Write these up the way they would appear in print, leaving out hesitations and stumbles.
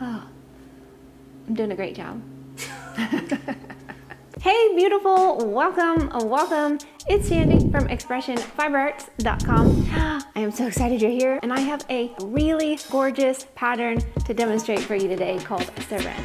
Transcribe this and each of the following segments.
Oh, I'm doing a great job. Hey beautiful, welcome. It's Chandi from expressionfiberarts.com. I am so excited you're here, and I have a really gorgeous pattern to demonstrate for you today called Seren.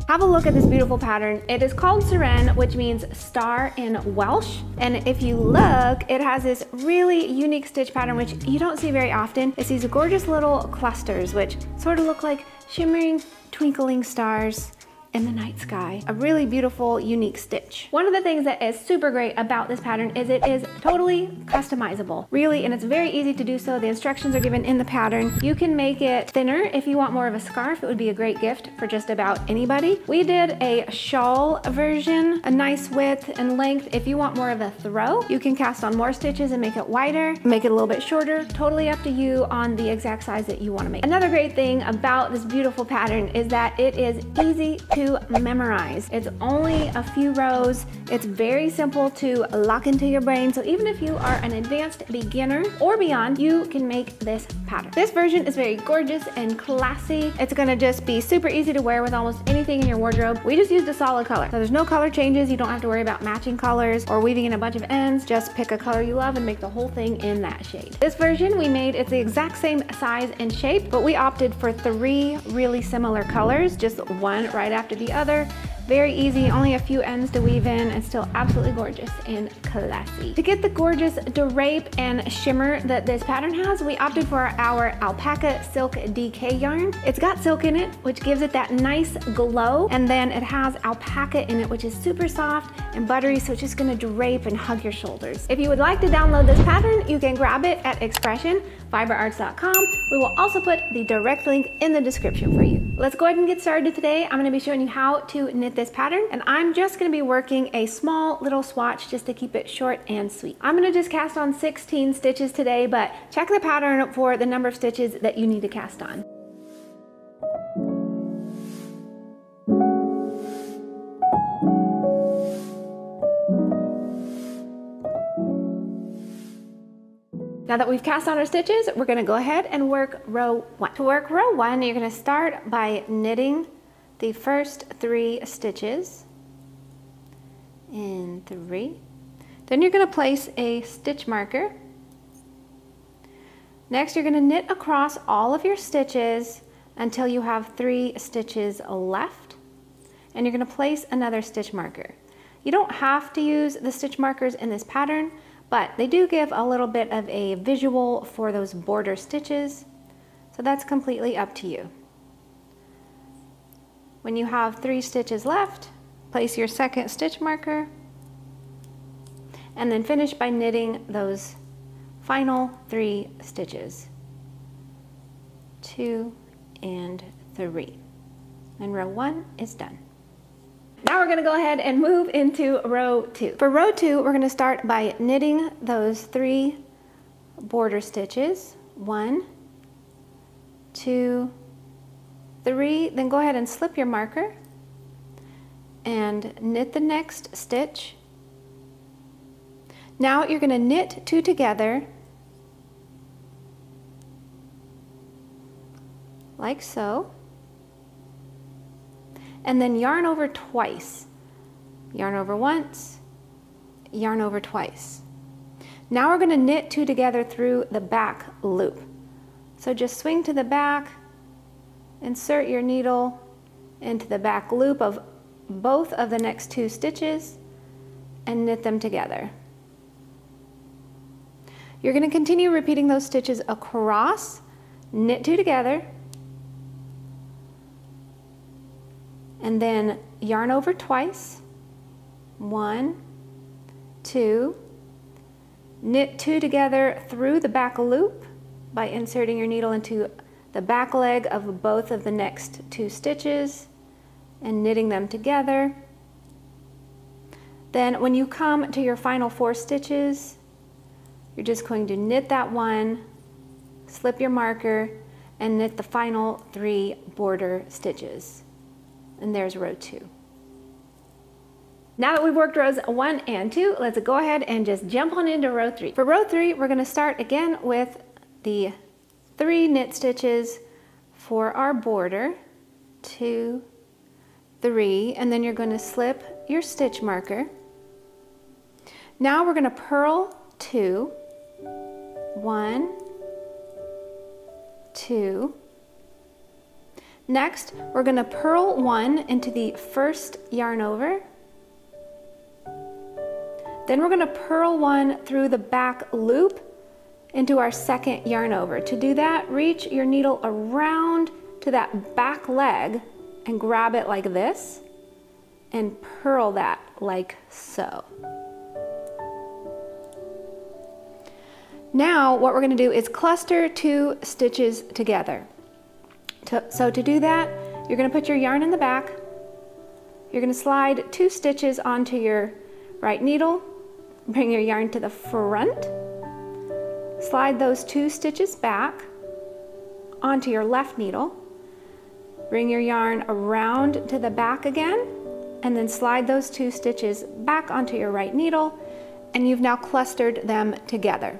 Have a look at this beautiful pattern. It is called Seren, which means star in Welsh. And if you look, it has this really unique stitch pattern, which you don't see very often. It's these gorgeous little clusters, which sort of look like shimmering, twinkling stars in the night sky. A really beautiful, unique stitch. One of the things that is super great about this pattern is it is totally customizable, really, and it's very easy to do so. The instructions are given in the pattern. You can make it thinner if you want more of a scarf. It would be a great gift for just about anybody. We did a shawl version, a nice width and length. If you want more of a throw, you can cast on more stitches and make it wider, make it a little bit shorter. Totally up to you on the exact size that you want to make. Another great thing about this beautiful pattern is that it is easy to memorize. It's only a few rows. It's very simple to lock into your brain. So even if you are an advanced beginner or beyond, you can make this pattern. This version is very gorgeous and classy. It's gonna just be super easy to wear with almost anything in your wardrobe. We just used a solid color. So there's no color changes. You don't have to worry about matching colors or weaving in a bunch of ends. Just pick a color you love and make the whole thing in that shade. This version we made, it's the exact same size and shape, but we opted for 3 really similar colors, just one right after the other. Very easy, only a few ends to weave in, and still absolutely gorgeous and classy. To get the gorgeous drape and shimmer that this pattern has, we opted for our alpaca silk DK yarn. It's got silk in it, which gives it that nice glow, and then it has alpaca in it, which is super soft and buttery, so it's just gonna drape and hug your shoulders. If you would like to download this pattern, you can grab it at expressionfiberarts.com. We will also put the direct link in the description for you. Let's go ahead and get started today. I'm gonna be showing you how to knit this pattern, and I'm just gonna be working a small little swatch just to keep it short and sweet. I'm gonna just cast on 16 stitches today, but check the pattern for the number of stitches that you need to cast on. Now that we've cast on our stitches, we're gonna go ahead and work row 1. To work row 1, you're gonna start by knitting the first 3 stitches in 3. Then you're gonna place a stitch marker. Next, you're gonna knit across all of your stitches until you have 3 stitches left. And you're gonna place another stitch marker. You don't have to use the stitch markers in this pattern, but they do give a little bit of a visual for those border stitches. So that's completely up to you. When you have 3 stitches left, place your second stitch marker, and then finish by knitting those final 3 stitches. 2 and 3. And row 1 is done. Now we're gonna go ahead and move into row 2. For row 2, we're gonna start by knitting those 3 border stitches. 1, 2, 3, then go ahead and slip your marker and knit the next stitch. Now you're going to knit 2 together like so, and then yarn over twice. Yarn over once, yarn over twice. Now we're going to knit 2 together through the back loop. So just swing to the back, insert your needle into the back loop of both of the next 2 stitches and knit them together. You're going to continue repeating those stitches across, knit 2 together, and then yarn over twice. 1, 2, knit 2 together through the back loop by inserting your needle into the back leg of both of the next 2 stitches and knitting them together. Then when you come to your final 4 stitches, you're just going to knit that 1, slip your marker, and knit the final 3 border stitches. And there's row 2. Now that we've worked rows 1 and 2, let's go ahead and just jump on into row 3. For row 3, we're going to start again with the 3 knit stitches for our border. 2, 3, and then you're going to slip your stitch marker. Now we're going to purl 2, 1, 2. Next, we're going to purl 1 into the first yarn over. Then we're going to purl 1 through the back loop into our second yarn over. To do that, reach your needle around to that back leg and grab it like this and purl that like so. Now what we're going to do is cluster 2 stitches together. So to do that, you're going to put your yarn in the back. You're going to slide 2 stitches onto your right needle, bring your yarn to the front, slide those 2 stitches back onto your left needle, bring your yarn around to the back again, and then slide those 2 stitches back onto your right needle, and you've now clustered them together.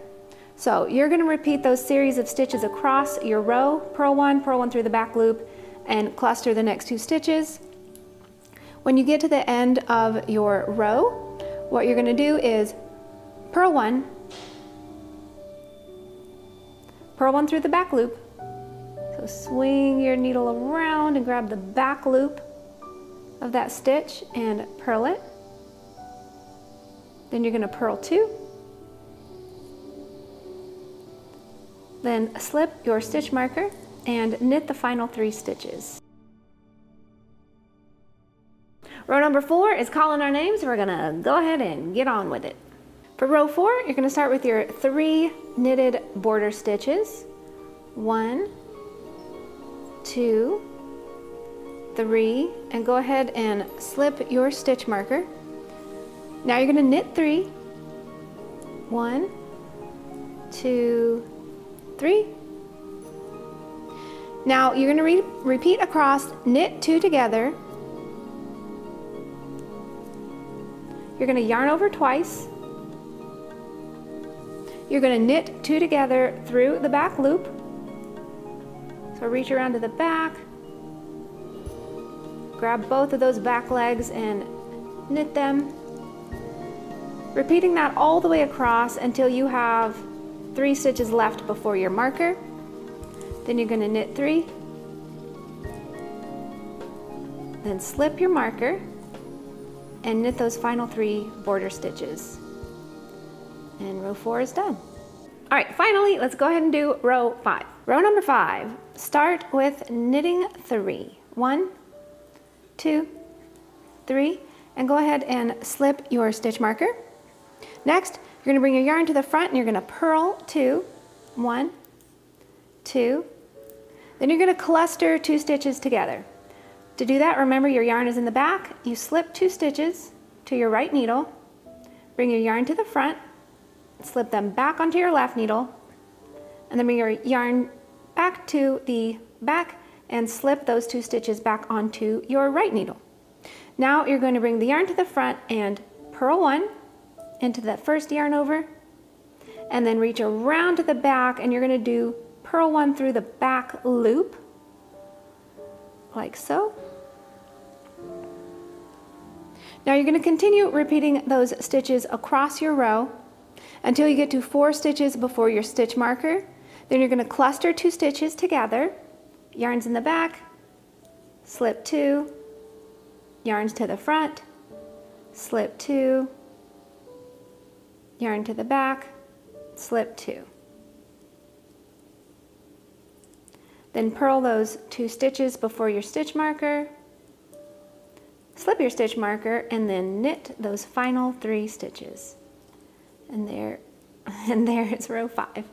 So you're going to repeat those series of stitches across your row, purl 1 through the back loop, and cluster the next 2 stitches. When you get to the end of your row, what you're going to do is purl 1 through the back loop. So swing your needle around and grab the back loop of that stitch and purl it. Then you're going to purl 2. Then slip your stitch marker and knit the final 3 stitches. Row number 4 is calling our names. We're gonna go ahead and get on with it. For row 4, you're gonna start with your 3 knitted border stitches. 1, 2, 3, and go ahead and slip your stitch marker. Now you're gonna knit 3. 1, 2, 3. Now you're going to repeat across, knit 2 together. You're going to yarn over twice. You're going to knit 2 together through the back loop. So reach around to the back, grab both of those back legs and knit them. Repeating that all the way across until you have 3 stitches left before your marker. Then you're going to knit 3, then slip your marker and knit those final 3 border stitches. And row 4 is done. All right, finally, let's go ahead and do row 5. Row number 5, start with knitting 3. 1, 2, 3, and go ahead and slip your stitch marker. Next, you're going to bring your yarn to the front and you're going to purl 2, 1, 2. Then you're going to cluster 2 stitches together. To do that, remember your yarn is in the back. You slip 2 stitches to your right needle, bring your yarn to the front, slip them back onto your left needle, and then bring your yarn back to the back and slip those 2 stitches back onto your right needle. Now you're going to bring the yarn to the front and purl 1 into that first yarn over, and then reach around to the back and you're going to do purl 1 through the back loop like so. Now you're going to continue repeating those stitches across your row until you get to 4 stitches before your stitch marker. Then you're going to cluster 2 stitches together, yarns in the back, slip 2, yarns to the front, slip 2, yarn to the back, slip 2. Then purl those 2 stitches before your stitch marker, slip your stitch marker, and then knit those final 3 stitches. And there is row 5.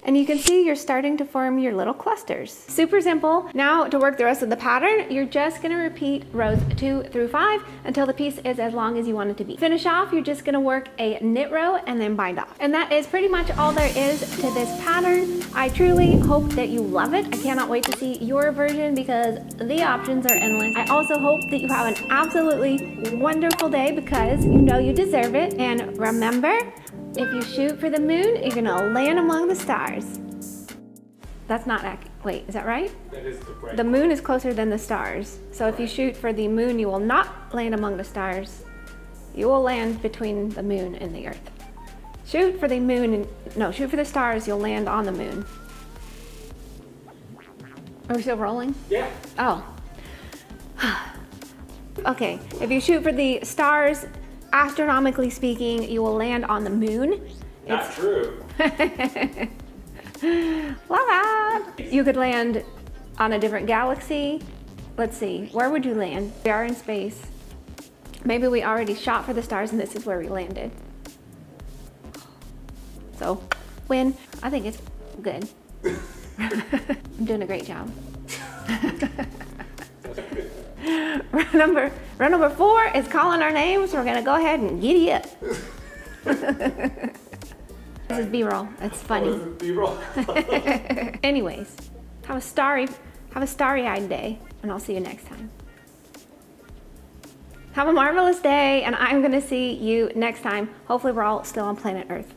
And you can see you're starting to form your little clusters. Super simple. Now to work the rest of the pattern, you're just gonna repeat rows 2 through 5 until the piece is as long as you want it to be. Finish off, you're just gonna work a knit row and then bind off. And that is pretty much all there is to this pattern. I truly hope that you love it. I cannot wait to see your version because the options are endless. I also hope that you have an absolutely wonderful day because you know you deserve it. And remember, if you shoot for the moon, you're gonna land among the stars. That's not accurate. Wait, is that right? That is correct. The moon is closer than the stars. So if you shoot for the moon, you will not land among the stars. You will land between the moon and the earth. Shoot for the moon, and no, shoot for the stars, you'll land on the moon. Are we still rolling? Yeah. Oh. Okay, if you shoot for the stars, astronomically speaking, you will land on the moon. Not true. La-la. You could land on a different galaxy. Let's see, where would you land? We are in space. Maybe we already shot for the stars and this is where we landed. So, win. I think it's good. I'm doing a great job. Round number 4 is calling our names. So we're gonna go ahead and giddy up. This is B-roll. It's funny. Oh, B-roll. Anyways, have a starry-eyed day, and I'll see you next time. Have a marvelous day, and I'm gonna see you next time. Hopefully we're all still on planet Earth.